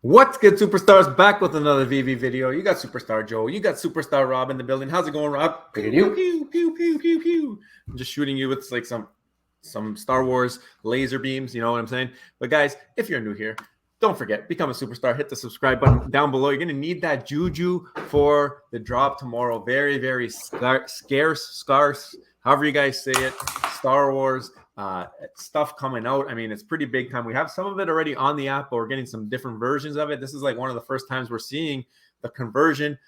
What's good, superstars? Back with another Veve video. You got Superstar Joe. You got Superstar Rob in the building. How's it going, Rob? Pew, pew, pew, pew, pew, pew, pew. I'm just shooting you with like some Star Wars laser beams. You know what I'm saying? But guys, if you're new here, don't forget, become a superstar. Hit the subscribe button down below. You're going to need that juju for the drop tomorrow. Very, very scarce, however you guys say it. Star Wars stuff coming out. I mean, it's pretty big time. We have some of it already on the app, but we're getting some different versions of it. This is like one of the first times we're seeing the conversion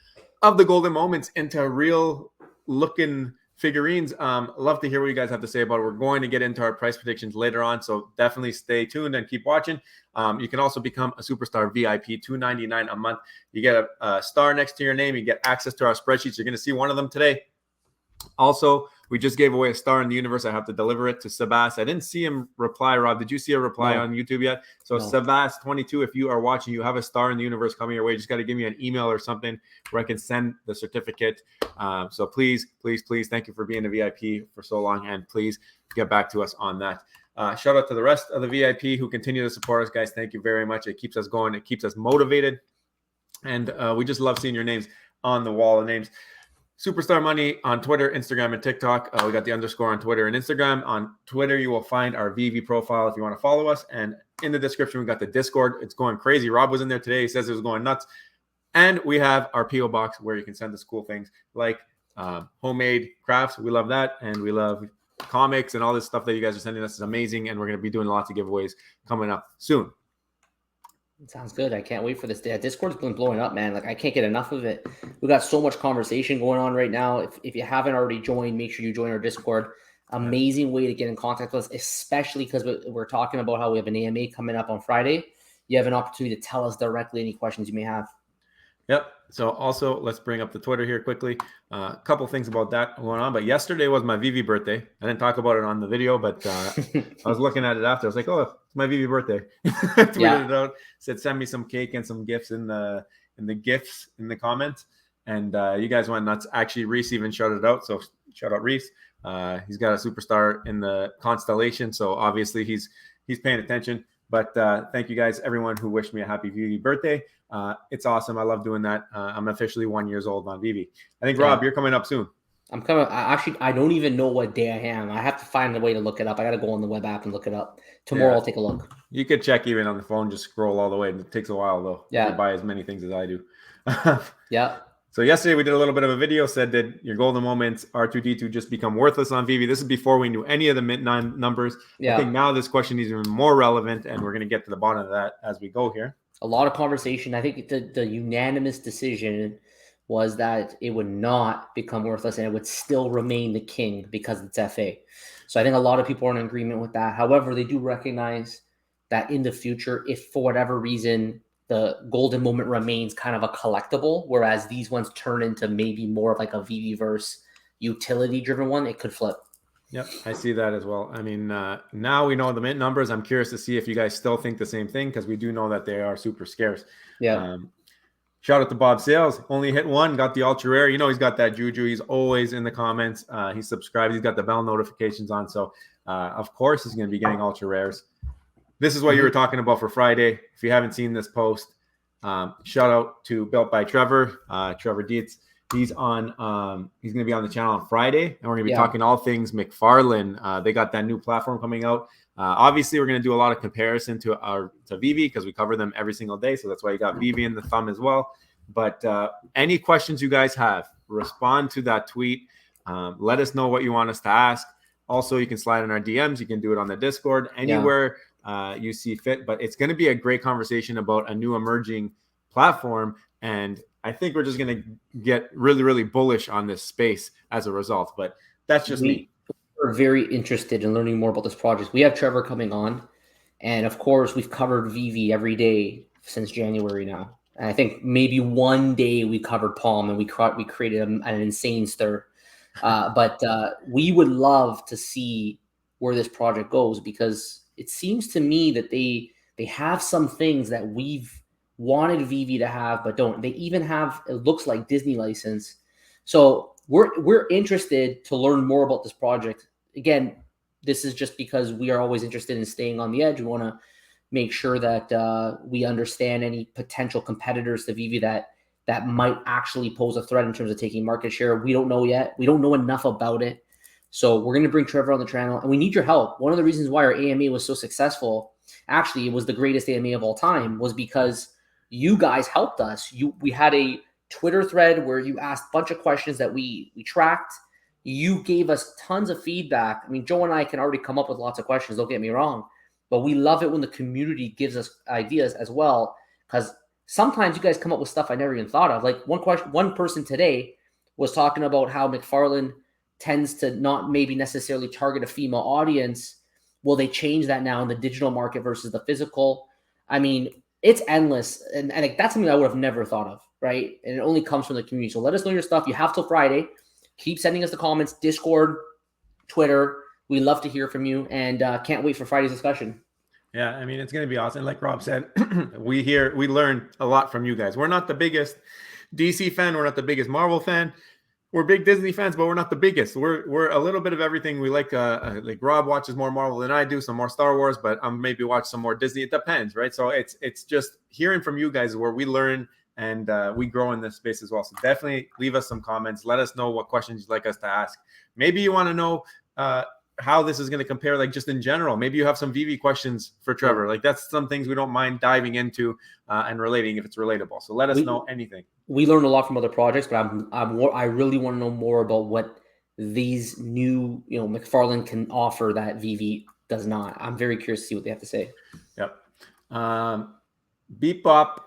of the golden moments into real looking figurines. Love to hear what you guys have to say about it. We're going to get into our price predictions later on, so definitely stay tuned and keep watching. You can also become a superstar VIP, $2.99 a month. You get a star next to your name. You get access to our spreadsheets. You're going to see one of them today. Also, we just gave away a star in the universe. I have to deliver it to Sebas. I didn't see him reply, Rob. Did you see a reply on YouTube yet? So no. Sebas22, if you are watching, you have a star in the universe coming your way. You just got to give me an email or something where I can send the certificate. So please, please, please, thank you for being a VIP for so long, and please get back to us on that. Shout out to the rest of the VIP who continue to support us, guys. Thank you very much. It keeps us going. It keeps us motivated. And we just love seeing your names on the wall of names. Superstar Money on Twitter, Instagram, and TikTok. We got the underscore on Twitter and Instagram. On Twitter, you will find our Veve profile if you want to follow us. And in the description, we got the Discord. It's going crazy. Rob was in there today. He says it was going nuts. And we have our P.O. box where you can send us cool things like homemade crafts. We love that. And we love comics and all this stuff that you guys are sending us is amazing. And we're going to be doing lots of giveaways coming up soon. Sounds good. I can't wait for this day. Discord's been blowing up, man. Like, I can't get enough of it. We got so much conversation going on right now. If you haven't already joined, make sure you join our Discord. Amazing way to get in contact with us, especially because we're talking about how we have an AMA coming up on Friday. You have an opportunity to tell us directly any questions you may have. Yep. So also, let's bring up the Twitter here quickly. A couple things about that going on. But yesterday was my Veve birthday. I didn't talk about it on the video, but I was looking at it after. I was like, oh, it's my Veve birthday. Tweeted it out. Said, send me some cake and some gifts in the gifts in the comments. And you guys went nuts. Actually, Reese even shouted out. So shout out Reese. He's got a superstar in the constellation. So obviously he's paying attention. But thank you guys, everyone who wished me a happy Veve birthday. It's awesome. I love doing that. I'm officially 1 year old on Veve. I think, Rob, you're coming up soon. I'm coming. I don't even know what day I am. I have to find a way to look it up. I got to go on the web app and look it up. Tomorrow I'll take a look. You could check even on the phone. Just scroll all the way. It takes a while, though. Yeah. You buy as many things as I do. Yeah. So yesterday we did a little bit of a video, said that your golden moments R2-D2 just become worthless on Veve. This is before we knew any of the mint numbers. Yeah. I think now this question is even more relevant, and we're going to get to the bottom of that as we go here. A lot of conversation. I think the unanimous decision was that it would not become worthless and it would still remain the king because it's FA. So I think a lot of people are in agreement with that. However, they do recognize that in the future, if for whatever reason the golden moment remains kind of a collectible, whereas these ones turn into maybe more of like a Veveverse utility-driven one, it could flip. Yep, I see that as well. I mean, now we know the mint numbers. I'm curious to see if you guys still think the same thing, because we do know that they are super scarce. Yeah. Shout out to Bob Sales. Only hit one, got the ultra rare. You know, he's got that juju. He's always in the comments. He's subscribed. He's got the bell notifications on. So, of course, he's going to be getting ultra rares. This is what you were talking about for Friday. If you haven't seen this post, shout out to Built by Trevor, Trevor Dietz. He's on. He's going to be on the channel on Friday, and we're going to be talking all things McFarlane. They got that new platform coming out. Obviously, we're going to do a lot of comparison to Veve because we cover them every single day. So that's why you got Veve in the thumb as well. But any questions you guys have, respond to that tweet. Let us know what you want us to ask. Also, you can slide in our DMs. You can do it on the Discord, anywhere you see fit. But it's going to be a great conversation about a new emerging platform. And I think we're just going to get really, really bullish on this space as a result. But that's just me. We're very interested in learning more about this project. We have Trevor coming on. And, of course, we've covered Veve every day since January now. And I think maybe one day we covered Palm and we created an insane stir. But we would love to see where this project goes, because it seems to me that they have some things that we've wanted Veve to have, but don't. They even have, it looks like, Disney license. So we're interested to learn more about this project. Again, this is just because we are always interested in staying on the edge. We want to make sure that we understand any potential competitors to Veve that might actually pose a threat in terms of taking market share. We don't know yet. We don't know enough about it. So we're going to bring Trevor on the channel, and we need your help. One of the reasons why our AMA was so successful, actually, it was the greatest AMA of all time, was because you guys helped us. We had a Twitter thread where you asked a bunch of questions that we tracked. You gave us tons of feedback. I mean, Joe and I can already come up with lots of questions, don't get me wrong, but we love it when the community gives us ideas as well, because sometimes you guys come up with stuff I never even thought of. Like one person today was talking about how McFarlane tends to not maybe necessarily target a female audience. Will they change that now in the digital market versus the physical? I mean, it's endless. And like, that's something I would have never thought of, right? And it only comes from the community. So let us know your stuff. You have till Friday. Keep sending us the comments, Discord, Twitter. We love to hear from you, and can't wait for Friday's discussion. Yeah, I mean, it's going to be awesome. Like Rob said, we learn a lot from you guys. We're not the biggest DC fan. We're not the biggest Marvel fan. We're big Disney fans, but we're not the biggest. We're a little bit of everything. We like Rob watches more Marvel than I do, some more Star Wars, but I'm maybe watch some more Disney. It depends, right? So it's just hearing from you guys where we learn and we grow in this space as well. So definitely leave us some comments. Let us know what questions you'd like us to ask. Maybe you want to know how this is going to compare, like just in general. Maybe you have some Veve questions for Trevor. Like that's some things we don't mind diving into and relating if it's relatable. So let us know anything. We learned a lot from other projects, but I really want to know more about what these new, McFarlane can offer that Veve does not. I'm very curious to see what they have to say. Yep. Beep bop.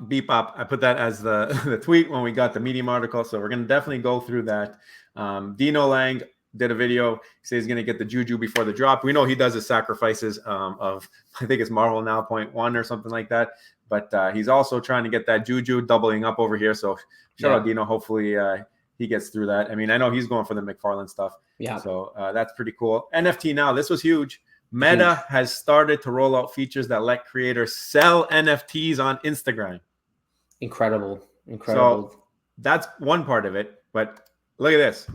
I put that as the tweet when we got the Medium article. So we're going to definitely go through that. Dino Lang did a video. He says he's going to get the Juju before the drop. We know he does his sacrifices of, I think it's Marvel Now 0.1 or something like that. But he's also trying to get that Juju doubling up over here. So shout out Dino. Hopefully he gets through that. I mean, I know he's going for the McFarlane stuff. Yeah. So that's pretty cool. NFT Now, this was huge. Meta has started to roll out features that let creators sell NFTs on Instagram. Incredible. So that's one part of it. But look at this.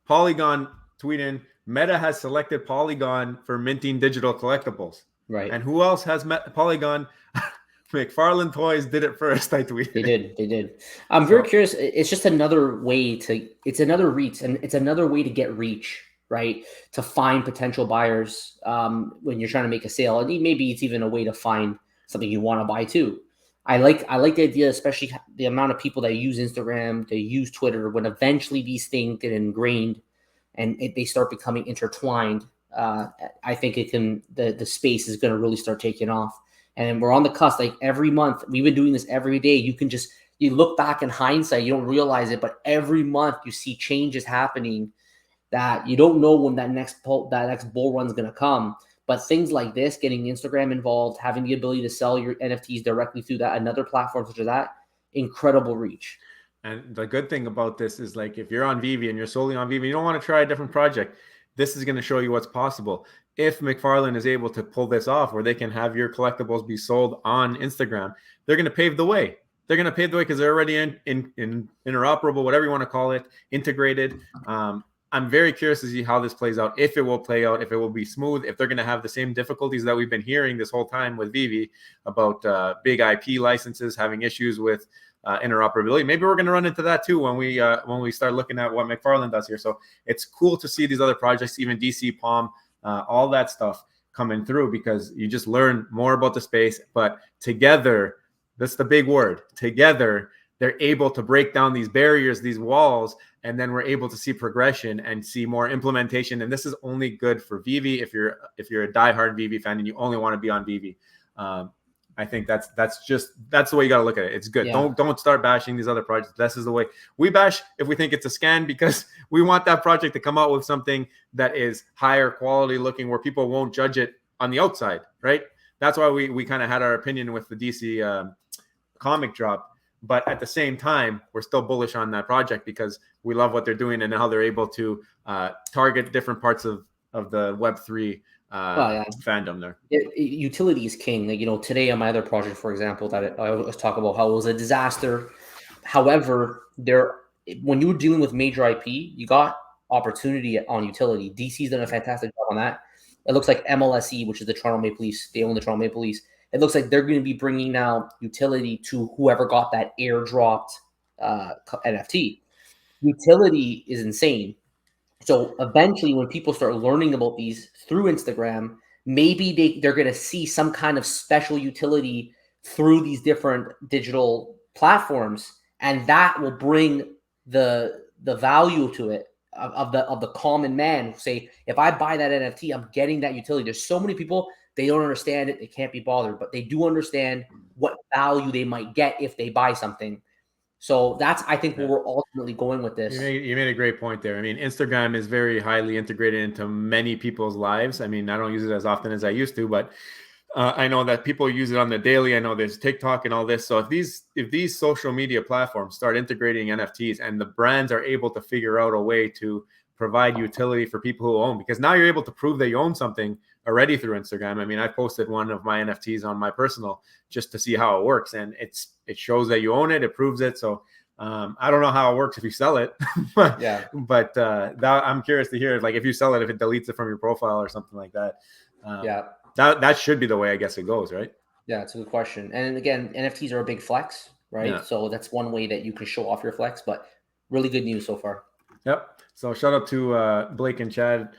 Polygon tweeting, Meta has selected Polygon for minting digital collectibles. Right. And who else has Polygon? McFarlane Toys did it first, I tweeted. They did. I'm very curious. It's just another way it's another reach, and it's another way to get reach, right? To find potential buyers when you're trying to make a sale. And maybe it's even a way to find something you want to buy too. I like the idea, especially the amount of people that use Instagram, they use Twitter. When eventually these things get ingrained and they start becoming intertwined, I think the space is going to really start taking off. And we're on the cusp. Like every month, we've been doing this every day. You look back in hindsight, you don't realize it, but every month you see changes happening that you don't know when that next bull run is going to come. But things like this, getting Instagram involved, having the ability to sell your NFTs directly through another platform such as that, incredible reach. And the good thing about this is, like, if you're on Veve and you're solely on Veve, you don't want to try a different project. This is going to show you what's possible. If McFarlane is able to pull this off, where they can have your collectibles be sold on Instagram, they're going to pave the way. They're going to pave the way because they're already in interoperable, whatever you want to call it, integrated. I'm very curious to see how this plays out, if it will play out, if it will be smooth, if they're going to have the same difficulties that we've been hearing this whole time with Veve about big IP licenses having issues with interoperability. Maybe we're going to run into that too when we start looking at what McFarlane does here. So it's cool to see these other projects, even DC Palm, all that stuff coming through, because you just learn more about the space. But together, that's the big word, together, they're able to break down these barriers, these walls, and then we're able to see progression and see more implementation. And this is only good for Veve if you're a diehard Veve fan and you only want to be on Veve. I think that's the way you got to look at it. It's good. Yeah. Don't start bashing these other projects. This is the way we bash if we think it's a scam, because we want that project to come out with something that is higher quality looking, where people won't judge it on the outside, right? That's why we kind of had our opinion with the DC comic drop. But at the same time, we're still bullish on that project because we love what they're doing and how they're able to target different parts of the Web3 fandom there. Utility is king. Like, today on my other project, for example, that I always talk about how it was a disaster. However, when you were dealing with major IP, you got opportunity on utility. DC's done a fantastic job on that. It looks like MLSE, which is the Toronto Maple Leafs, they own the Toronto Maple Leafs. it looks like they're going to be bringing now utility to whoever got that airdropped NFT. Utility is insane. So eventually, when people start learning about these through Instagram, maybe they're going to see some kind of special utility through these different digital platforms, and that will bring the value to it of the common man who say, if I buy that NFT, I'm getting that utility. There's so many people, they don't understand it, they can't be bothered, but they do understand what value they might get if they buy something. So that's, I think, where we're ultimately going with this. You made a great point there. I mean, Instagram is very highly integrated into many people's lives. I mean, I don't use it as often as I used to, but I know that people use it on the daily. I know there's TikTok and all this. So if these social media platforms start integrating NFTs and the brands are able to figure out a way to provide utility for people who own, because now you're able to prove that you own something already through Instagram. I mean, I posted one of my NFTs on my personal just to see how it works, and it shows that you own it, it proves it. So I don't know how it works if you sell it, but that I'm curious to hear, like, if you sell it, if it deletes it from your profile or something like that. That should be the way I guess it goes, right? Yeah, it's a good question. And again, NFTs are a big flex, right? Yeah. So that's one way that you can show off your flex, but really good news so far. Yep. So shout out to Blake and Chad,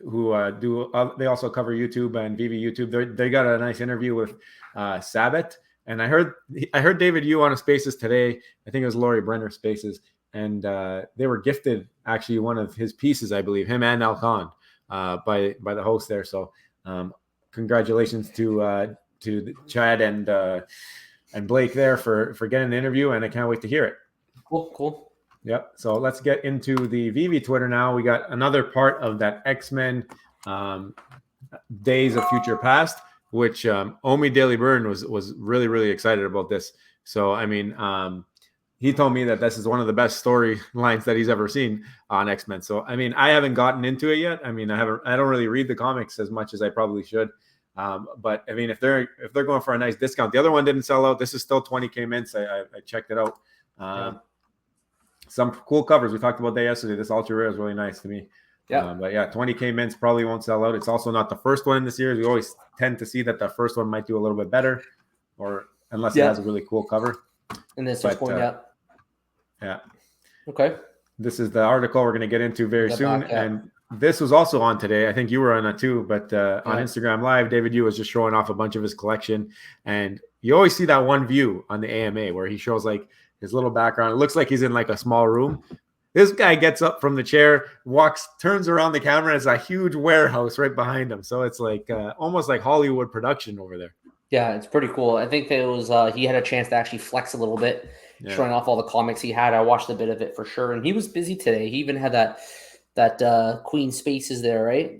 who they also cover YouTube and Veve YouTube. They got a nice interview with Sabbath, and I heard David Yu on a Spaces today. I think it was Laurie Brenner Spaces, and they were gifted actually one of his pieces, I believe, him and Alcon, by the host there. So congratulations to Chad and Blake there for getting the interview, and I can't wait to hear it. Cool. Yep. So let's get into the Veve Twitter now. We got another part of that X-Men Days of Future Past, which Omi Daily Burn was really, really excited about this. So, I mean, he told me that this is one of the best storylines that he's ever seen on X-Men. So, I mean, I haven't gotten into it yet. I mean, I don't really read the comics as much as I probably should. But I mean, if they're going for a nice discount, the other one didn't sell out. This is still 20K mints. I checked it out. Some cool covers. We talked about that yesterday. This ultra rare is really nice to me. Yeah. But yeah, 20K mints probably won't sell out. It's also not the first one in the series. We always tend to see that the first one might do a little bit better, or unless it has a really cool cover. And this is going up. Yeah. Okay. This is the article we're going to get into very soon. And this was also on today. I think you were on it too, but on Instagram Live, David Yu was just showing off a bunch of his collection. And you always see that one view on the AMA where he shows like his little background. It looks like he's in like a small room. This guy gets up from the chair, turns around the camera, and it's a huge warehouse right behind him. So it's like almost like Hollywood production over there. Yeah, it's pretty cool. I think it was he had a chance to actually flex a little bit, showing off all the comics he had. I watched a bit of it for sure, and he was busy today. He even had that Queen Spaces there, right?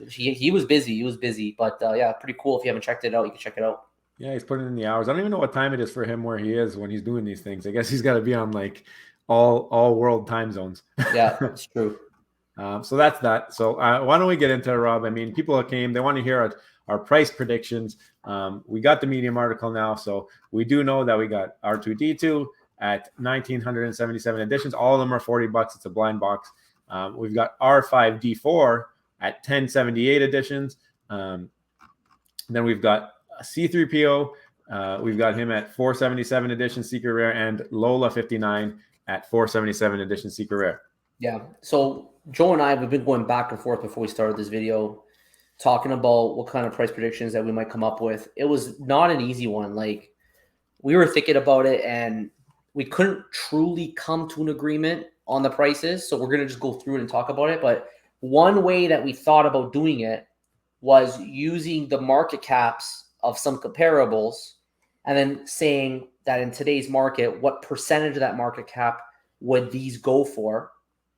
He was busy. He was busy, but pretty cool. If you haven't checked it out, you can check it out. Yeah, he's putting in the hours. I don't even know what time it is for him where he is when he's doing these things. I guess he's got to be on like all world time zones. Yeah, that's true. So that's that. So why don't we get into it, Rob? I mean, people came, they want to hear our price predictions. We got the Medium article now. So we do know that we got R2D2 at 1,977 editions. All of them are $40. It's a blind box. We've got R5D4 at 1078 editions. Then we've got C3PO. We've got him at 477 edition secret rare, and Lola 59 at 477 edition secret rare. Yeah. So Joe and I have been going back and forth before we started this video, talking about what kind of price predictions that we might come up with. It was not an easy one. Like, we were thinking about it and we couldn't truly come to an agreement on the prices. So we're going to just go through it and talk about it. But one way that we thought about doing it was using the market caps of some comparables and then saying that in today's market, what percentage of that market cap would these go for,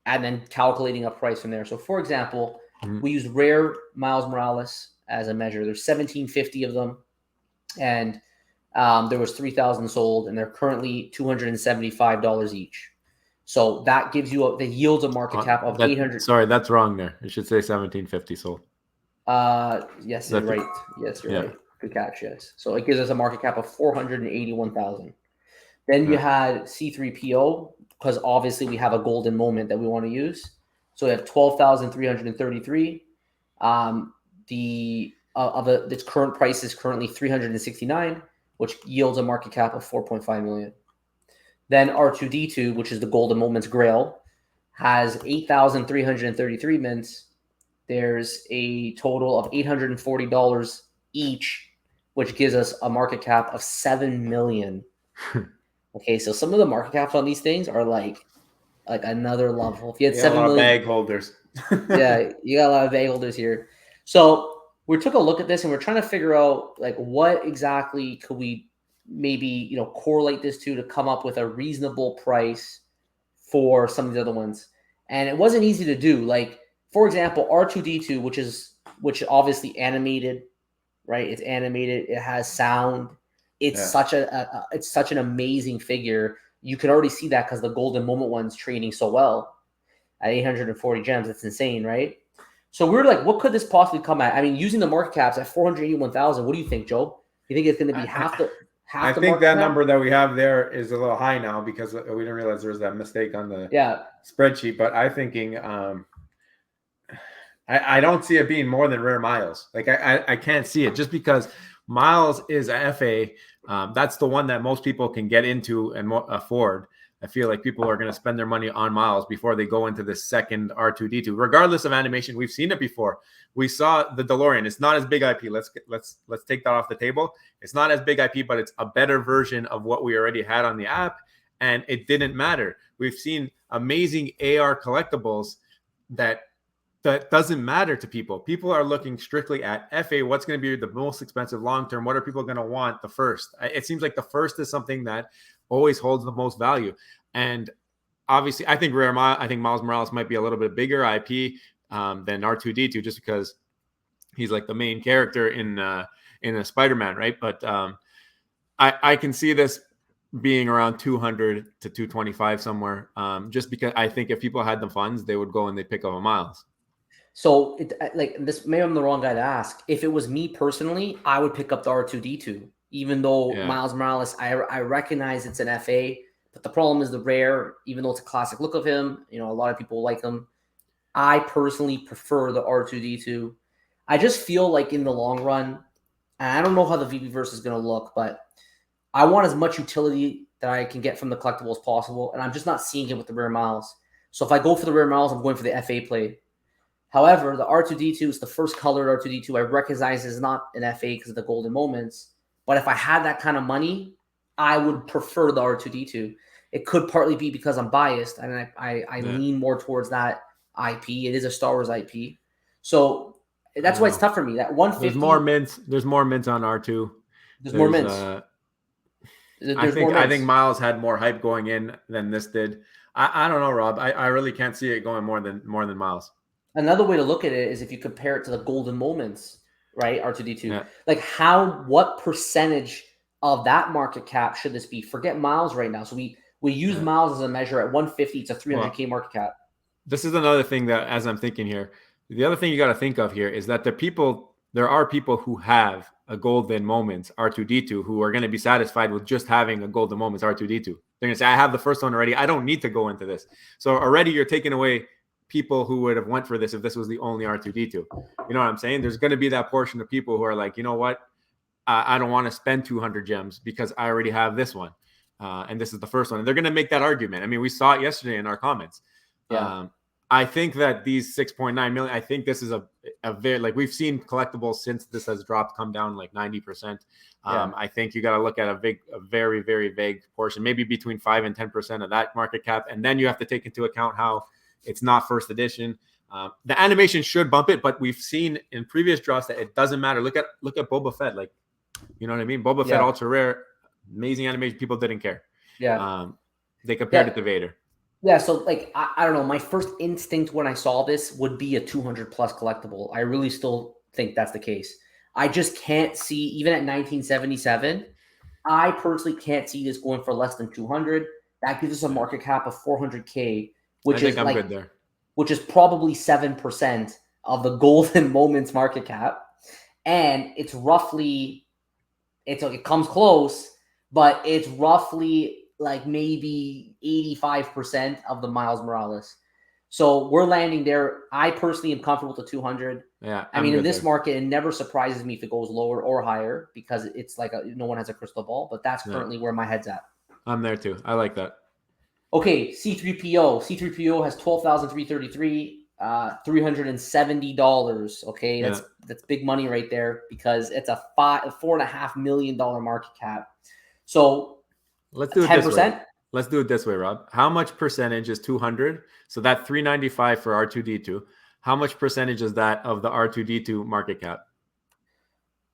and then calculating a price from there. So for example, we use rare Miles Morales as a measure. There's 1,750 of them, and there was 3,000 sold, and they're currently $275 each. So that gives you the yields a market cap of 800. Sorry, that's wrong there. It should say 1,750 sold. Yes, you're right. Yes, you're right. Good catch. Yes. So it gives us a market cap of 481,000. Then you had C3PO, because obviously we have a golden moment that we want to use. So we have 12,333. The its current price is currently 369, which yields a market cap of 4.5 million. Then R2D2, which is the Golden Moments Grail, has 8,333 mints. There's a total of $840 each, which gives us a market cap of 7 million. Okay, so some of the market caps on these things are like another level. If you had 7 million bag holders. yeah, you got a lot of bag holders here. So we took a look at this and we're trying to figure out like what exactly could we maybe correlate this to come up with a reasonable price for some of the other ones. And it wasn't easy to do. Like, for example, R2D2, which obviously animated, right? It's animated, it has sound. It's such an amazing figure. You can already see that because the Golden Moment one's trading so well at 840 gems. That's insane, right? So we were like, what could this possibly come at? I mean, using the market caps at 481,000, what do you think, Joe? You think it's going to be half the I think that number that we have there is a little high now because we didn't realize there was that mistake on the spreadsheet. But I'm thinking I don't see it being more than Rare Miles. Like I can't see it just because Miles is a FA. That's the one that most people can get into and afford. I feel like people are going to spend their money on Miles before they go into the second R2D2, regardless of animation. We've seen it before. We saw the DeLorean. It's not as big IP. Let's take that off the table. It's not as big IP, but it's a better version of what we already had on the app, and it didn't matter. We've seen amazing AR collectibles that doesn't matter to people. People are looking strictly at FA. What's going to be the most expensive long term? What are people going to want the first? It seems like the first is something that always holds the most value. And obviously, I think Miles Morales might be a little bit bigger IP than R2D2 just because he's like the main character in a Spider-Man, right? But I can see this being around 200 to 225 somewhere, just because I think if people had the funds, they would go and they pick up a Miles. So this, maybe I'm the wrong guy to ask. If it was me personally, I would pick up the R2D2. Even though Miles Morales, I recognize it's an FA, but the problem is the rare, even though it's a classic look of him, a lot of people like him. I personally prefer the R2D2. I just feel like in the long run, and I don't know how the VBverse is going to look, but I want as much utility that I can get from the collectible as possible, and I'm just not seeing it with the Rare Miles. So if I go for the Rare Miles, I'm going for the FA play. However, the R2D2 is the first colored R2D2. I recognize is not an FA because of the Golden Moments. But if I had that kind of money, I would prefer the R2D2. It could partly be because I'm biased, and I lean more towards that IP. It is a Star Wars IP. So that's why it's tough for me. That 150. There's more mints on R2. There's more mints. I think Miles had more hype going in than this did. I don't know, Rob. I really can't see it going more than Miles. Another way to look at it is if you compare it to the Golden Moments, right? R2D2. Yeah. Like what percentage of that market cap should this be? Forget Miles right now. So we use Miles as a measure at 150. It's a 300K market cap. This is another thing that, as I'm thinking here, the other thing you got to think of here is that there are people who have a Golden Moments R2D2 who are going to be satisfied with just having a Golden Moments R2D2. They're going to say, I have the first one already. I don't need to go into this. So already you're taking away people who would have went for this if this was the only R2D2. You know what I'm saying? There's going to be that portion of people who are like, you know what? I don't want to spend 200 gems because I already have this one. And this is the first one. And they're going to make that argument. I mean, we saw it yesterday in our comments. Yeah. I think that these 6.9 million, I think this is a very, like, we've seen collectibles since this has dropped come down like 90%. I think you got to look at a very, very vague portion, maybe between 5 and 10% of that market cap. And then you have to take into account how it's not first edition. The animation should bump it, but we've seen in previous drops that it doesn't matter. Look at Boba Fett. Like, you know what I mean? Boba Fett ultra rare, amazing animation. People didn't care. Yeah. They compared it to Vader. Yeah. So like, I don't know. My first instinct when I saw this would be a 200 plus collectible. I really still think that's the case. I just can't see, even at 1977, I personally can't see this going for less than 200. That gives us a market cap of 400K, which is like, good there. Which is probably 7% of the Golden Moments market cap. And it's roughly, it comes close, but it's roughly like maybe 85% of the Miles Morales. So we're landing there. I personally am comfortable to 200. Yeah, I mean, in this there. market, it never surprises me if it goes lower or higher because it's like no one has a crystal ball. But that's currently where my head's at. I'm there too. I like that. Okay, C3PO. C3PO has 12,333, $370. Okay, that's big money right there because it's a $4.5 million market cap. So let's do it 10%. This way. Let's do it this way, Rob. How much percentage is 200? So that 395 for R2D2. How much percentage is that of the R2D2 market cap?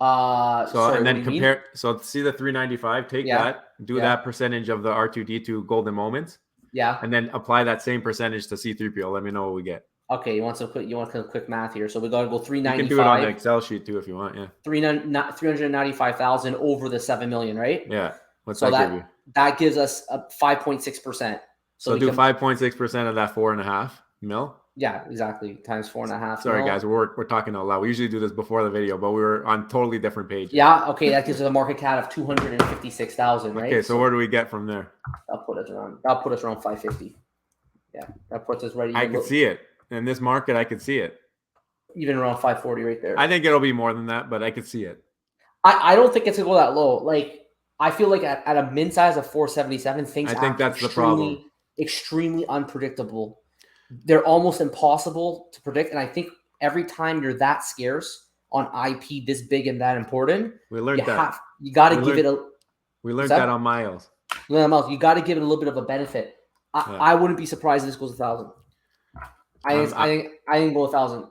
Sorry, and then compare. So see the 395. Take that. Do that percentage of the R2D2 golden moments. Yeah. And then apply that same percentage to C3PO. Let me know what we get. Okay, you want some quick math here. So we got to go 395. You can do it on the Excel sheet too if you want. Yeah. 395,000 over the 7 million, right? Yeah. What's that give you? That gives us a 5.6%. So do 5.6% of that 4.5 mil. Yeah, exactly. Times 4.5. Sorry, guys, we're talking out loud. We usually do this before the video, but we were on totally different pages. Yeah. Okay, that gives us a market cap of 256,000, right? Okay, so where do we get from there? That'll put us around 550. Yeah, that puts us right. I could see it in this market. I could see it even around 540 right there. I think it'll be more than that, but I could see it. I don't think it's gonna go that low. Like I feel like at a min size of 477, things. I think that's the problem. Extremely unpredictable. They're almost impossible to predict, and I think every time you're that scarce on IP this big and that important, we learned that you got to give it a. We learned that on Miles. You got to give it a little bit of a benefit. I wouldn't be surprised if this goes 1,000. I think go 1,000.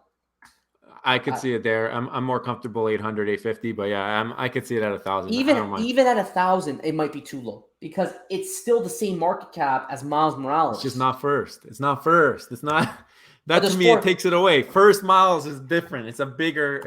I could see it there. I'm more comfortable 800, 850, but yeah, I could see it at 1,000. Even at 1,000, it might be too low because it's still the same market cap as Miles Morales. It's just not first. It's not first. It's not. That to me, it takes it away. First Miles is different. It's a bigger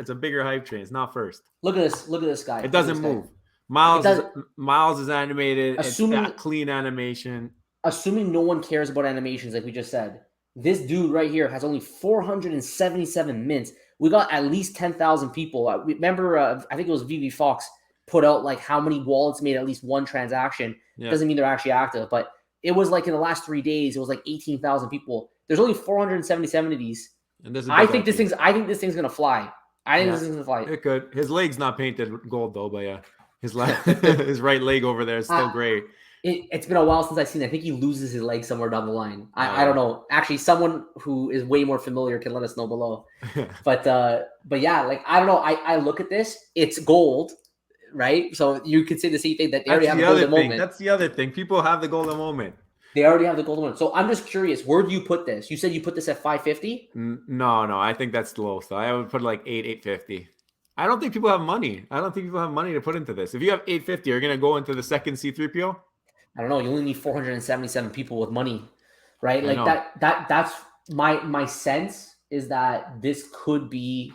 hype train. It's not first. Look at this. Look at this guy. It doesn't move. Miles is animated. It's clean animation. Assuming no one cares about animations, like we just said, this dude right here has only 477 mints. We got at least 10,000 people. Remember, I think it was Veve Fox put out like how many wallets made at least one transaction. Yeah. Doesn't mean they're actually active, but it was like in the last 3 days, it was like 18,000 people. There's only 477 of these. And I think this thing's gonna fly. I think this thing's gonna fly. It could. His leg's not painted gold though, but yeah, his his right leg over there is still gray. It's been a while since I've seen it. I think he loses his leg somewhere down the line. I don't know. Actually, someone who is way more familiar can let us know below. But yeah, like I don't know. I look at this. It's gold, right? So you could say the same thing that they already have the golden moment. That's the other thing. People have the golden moment. They already have the golden moment. So I'm just curious. Where do you put this? You said you put this at 550. No. I think that's low. So I would put like 850. I don't think people have money. I don't think people have money to put into this. If you have 850, you're gonna go into the second C3PO. I don't know. You only need 477 people with money, right? Like that's my sense is that this could be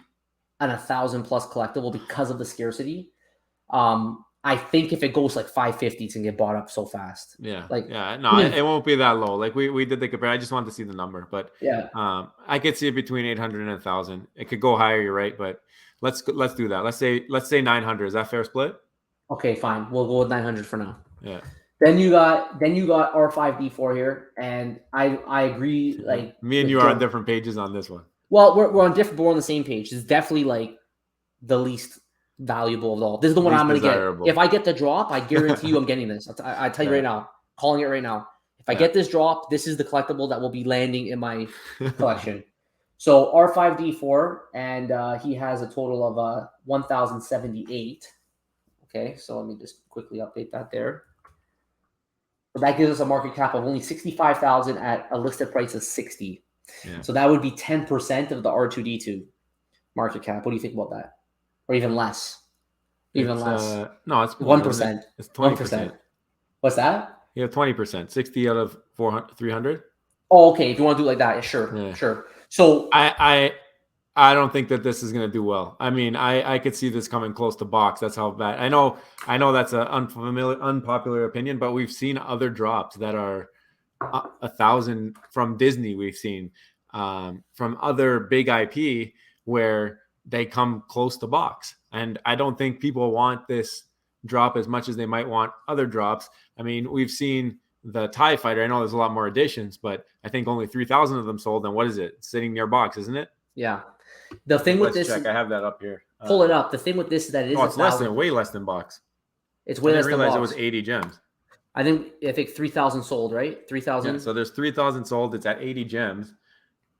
an 1,000+ collectible because of the scarcity. I think if it goes like 550, it's gonna get bought up so fast. Yeah. It won't be that low. Like we did the compare. I just wanted to see the number, but yeah. I could see it between 800 and 1,000. It could go higher. You're right, but let's do that. Let's say 900. Is that fair split? Okay, fine. We'll go with 900 for now. Yeah. Then you got R5D4 here, and I agree. Like me and you are on different pages on this one. Well, we're on different, but we're on the same page. It's definitely like the least valuable of all. This is the one I'm going to get. If I get the drop, I guarantee you I'm getting this. I tell you right now, calling it right now. If I get this drop, this is the collectible that will be landing in my collection. So R5D4, and he has a total of 1,078. Okay, so let me just quickly update that there. So that gives us a market cap of only 65,000 at a listed price of 60. Yeah. So that would be 10% of the R2D2 market cap. What do you think about that? Or even less? Even less? No, it's 1%. It's 20%. What's that? You have 20%. 60 out of 300. Oh, okay. If you want to do it like that, sure. So I don't think that this is going to do well. I mean, I could see this coming close to box. That's how bad. I know that's an unpopular opinion, but we've seen other drops that are 1,000 from Disney. We've seen from other big IP where they come close to box. And I don't think people want this drop as much as they might want other drops. I mean, we've seen the TIE Fighter. I know there's a lot more editions, but I think only 3,000 of them sold. And what is it? It's sitting near box, isn't it? Yeah. The thing with Let's this, check. I have that up here. Pull it up. The thing with this is that it is it's way less than box. It's way less than box. I didn't realize it was 80 gems. I think 3,000 sold, right? 3,000. Yeah, so there's 3,000 sold. It's at 80 gems.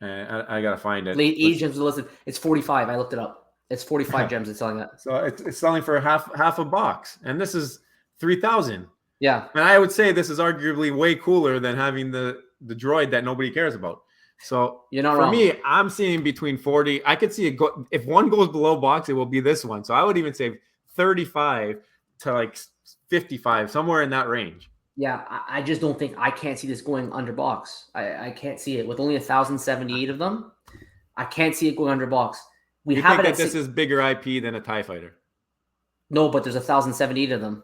And I gotta find it. 80 gems listed. It's 45. I looked it up. It's 45 gems it's selling at. So it's selling for half a box, and this is 3,000. Yeah. And I would say this is arguably way cooler than having the droid that nobody cares about. So you're not wrong. For me, I'm seeing between 40. I could see it go. If one goes below box, it will be this one. So I would even say 35 to like 55, somewhere in that range. Yeah, I just don't think I can't see this going under box. I can't see it with only 1,078 of them. I can't see it going under box. We have think that this is bigger IP than a TIE Fighter? No, but there's 1,078 of them.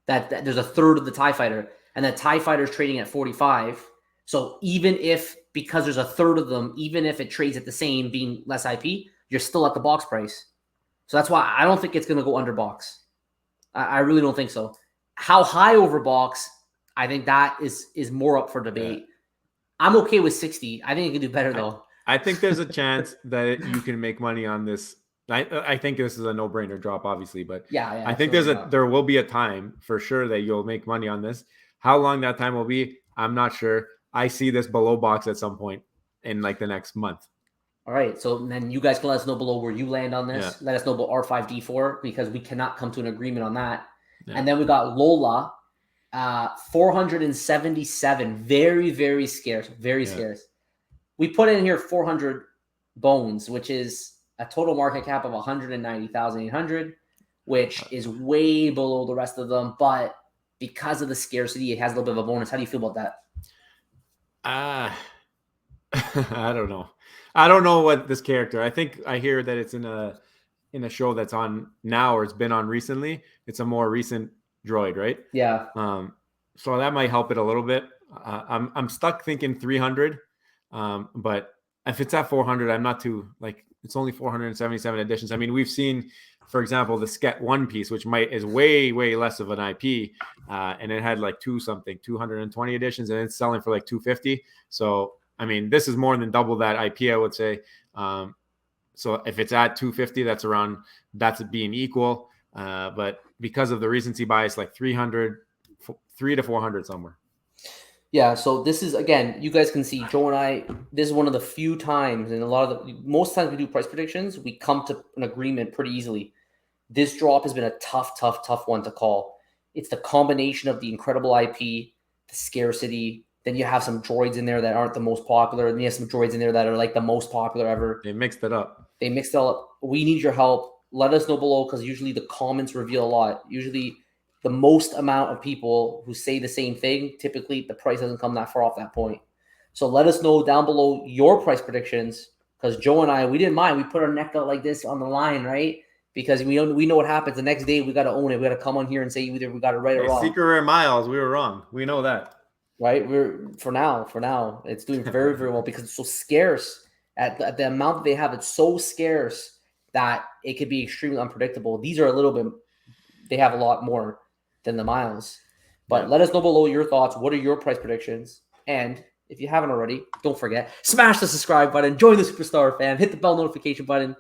That there's a third of the TIE Fighter, and the TIE Fighter is trading at 45. So even if, because there's a third of them, even if it trades at the same, being less IP, you're still at the box price. So that's why I don't think it's going to go under box. I really don't think so. How high over box? I think that is more up for debate. Yeah. I'm okay with 60. I think it can do better though. I think there's a chance that you can make money on this. I think this is a no-brainer drop, obviously, but yeah I think there will be a time for sure that you'll make money on this. How long that time will be, I'm not sure. I see this below box at some point in like the next month. All right, so then you guys can let us know below where you land on this. Yeah. Let us know about R5D4 because we cannot come to an agreement on that. Yeah. And then we got Lola, 477, very, very scarce, very scarce. We put in here 400 bones, which is a total market cap of 190,800, which is way below the rest of them. But because of the scarcity, it has a little bit of a bonus. How do you feel about that? I don't know. I don't know what this character. I think I hear that it's in a show that's on now or it's been on recently. It's a more recent droid, right? Yeah. So that might help it a little bit. I'm stuck thinking 300. But if it's at 400, I'm not too like it's only 477 editions. I mean, we've seen, for example, the Sket One Piece, which is way less of an IP, and it had like 220 editions, and it's selling for like 250. So I mean, this is more than double that IP, I would say. So if it's at 250, that's being equal. But because of the recency bias, like 300 to 400 somewhere. Yeah, so this is, again, you guys can see Joe and I, this is one of the few times, and most times we do price predictions, we come to an agreement pretty easily. This drop has been a tough one to call. It's the combination of the incredible IP, the scarcity, then you have some droids in there that aren't the most popular, and you have some droids in there that are like the most popular ever. They mixed it up. We need your help. Let us know below, because usually the comments reveal a lot. Usually the most amount of people who say the same thing, typically the price doesn't come that far off that point. So let us know down below your price predictions, because Joe and I, we didn't mind. We put our neck out like this on the line, right? Because we know what happens. The next day, we got to own it. We got to come on here and say either we got it right or wrong. Secret Rare Miles, we were wrong. We know that. Right? For now, it's doing very, very well because it's so scarce. At the amount that they have, it's so scarce that it could be extremely unpredictable. These are a little bit, they have a lot more than the miles. But let us know below your thoughts. What are your price predictions? And if you haven't already, don't forget, smash the subscribe button, join the Superstar fam, hit the bell notification button.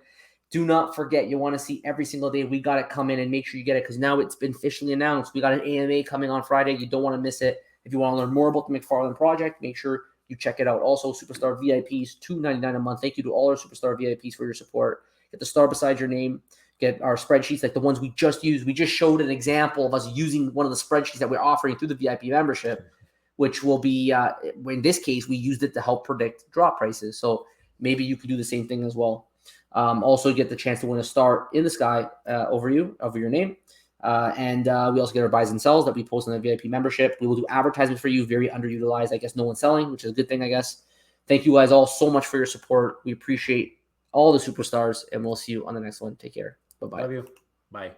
Do not forget, you want to see every single day. We got it come in, and make sure you get it because now it's been officially announced. We got an AMA coming on Friday. You don't want to miss it. If you want to learn more about the McFarlane project, make sure you check it out. Also, Superstar VIPs, $2.99 a month. Thank you to all our Superstar VIPs for your support. Get the star beside your name. Get our spreadsheets like the ones we just used. We just showed an example of us using one of the spreadsheets that we're offering through the VIP membership, which will be, in this case, we used it to help predict drop prices. So maybe you could do the same thing as well. Also get the chance to win a star in the sky over your name. And we also get our buys and sells that we post on the VIP membership. We will do advertisements for you, very underutilized. I guess no one's selling, which is a good thing, I guess. Thank you guys all so much for your support. We appreciate all the superstars, and we'll see you on the next one. Take care. Bye-bye. Love you. Bye.